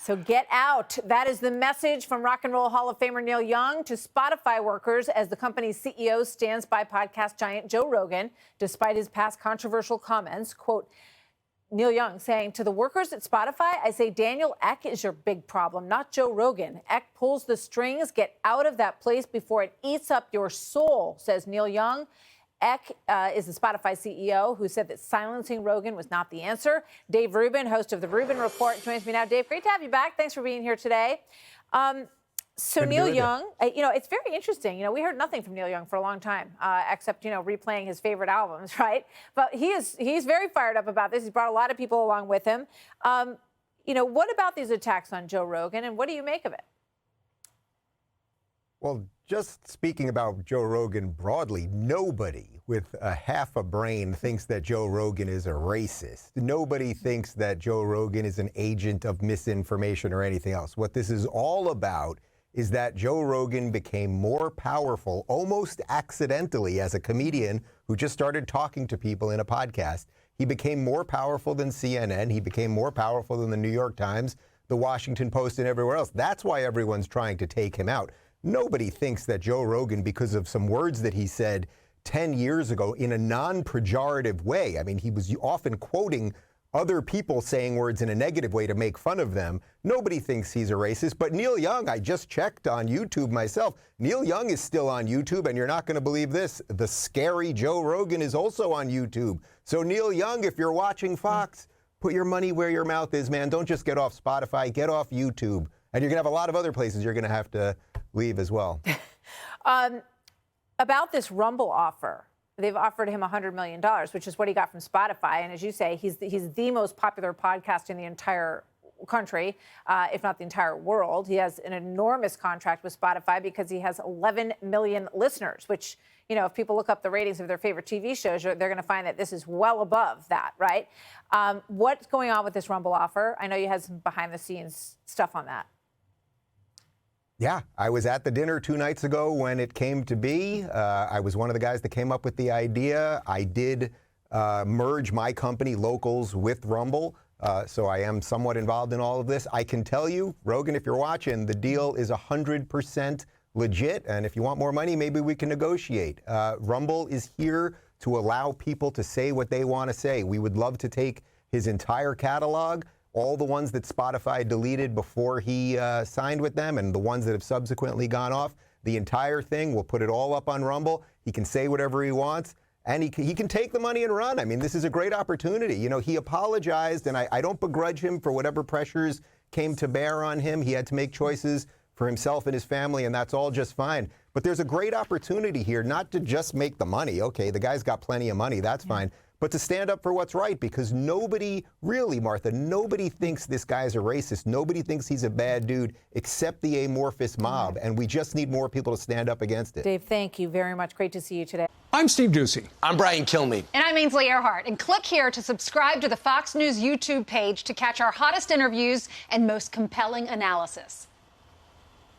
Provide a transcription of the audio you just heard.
So get out. That is the message from Rock and Roll Hall of Famer Neil Young to Spotify workers as the company's CEO stands by podcast giant Joe Rogan, despite his past controversial comments. Quote, Neil Young saying, to the workers at Spotify, I say Daniel Ek is your big problem, not Joe Rogan. Ek pulls the strings. Get out of that place before it eats up your soul, says Neil Young. Ek is the Spotify CEO who said that silencing Rogan was not the answer. Dave Rubin, host of the Rubin Report, joins me now. Dave, great to have you back. Thanks for being here today. So Neil Young, it's very interesting. We heard nothing from Neil Young for a long time, except, replaying his favorite albums, right? But he's very fired up about this. He's brought a lot of people along with him. What about these attacks on Joe Rogan, and what do you make of it? Well, just speaking about Joe Rogan broadly, nobody with a half a brain thinks that Joe Rogan is a racist. Nobody thinks that Joe Rogan is an agent of misinformation or anything else. What this is all about is that Joe Rogan became more powerful almost accidentally as a comedian who just started talking to people in a podcast. He became more powerful than CNN. He became more powerful than the New York Times, the Washington Post, and everywhere else. That's why everyone's trying to take him out. Nobody thinks that Joe Rogan, because of some words that he said 10 years ago in a non-pejorative way, I mean, he was often quoting other people saying words in a negative way to make fun of them. Nobody thinks he's a racist. But Neil Young, I just checked on YouTube myself. Neil Young is still on YouTube, and you're not going to believe this. The scary Joe Rogan is also on YouTube. So Neil Young, if you're watching Fox, put your money where your mouth is, man. Don't just get off Spotify, get off YouTube. And you're going to have a lot of other places you're going to have to leave as well. About this Rumble offer. They've offered him $100 million, which is what he got from Spotify. And as you say, he's the most popular podcast in the entire country, if not the entire world. He has an enormous contract with Spotify because he has 11 million listeners, which, if people look up the ratings of their favorite TV shows, they're going to find that this is well above that, right? What's going on with this Rumble offer? I know you had some behind-the-scenes stuff on that. Yeah, I was at the dinner 2 nights ago when it came to be. I was one of the guys that came up with the idea. I did merge my company, Locals, with Rumble, so I am somewhat involved in all of this. I can tell you, Rogan, if you're watching, the deal is 100% legit, and if you want more money, maybe we can negotiate. Rumble is here to allow people to say what they want to say. We would love to take his entire catalog, all the ones that Spotify deleted before he signed with them and the ones that have subsequently gone off, the entire thing. We'll put it all up on Rumble. He can say whatever he wants, and he can take the money and run. I mean, this is a great opportunity. He apologized, and I don't begrudge him for whatever pressures came to bear on him. He had to make choices for himself and his family, and that's all just fine. But there's a great opportunity here, not to just make the money. Okay, the guy's got plenty of money, that's fine. But to stand up for what's right, because nobody, really, Martha, nobody thinks this guy's a racist. Nobody thinks he's a bad dude except the amorphous mob, and we just need more people to stand up against it. Dave, thank you very much. Great to see you today. I'm Steve Doocy. I'm Brian Kilmeade. And I'm Ainsley Earhart. And click here to subscribe to the Fox News YouTube page to catch our hottest interviews and most compelling analysis.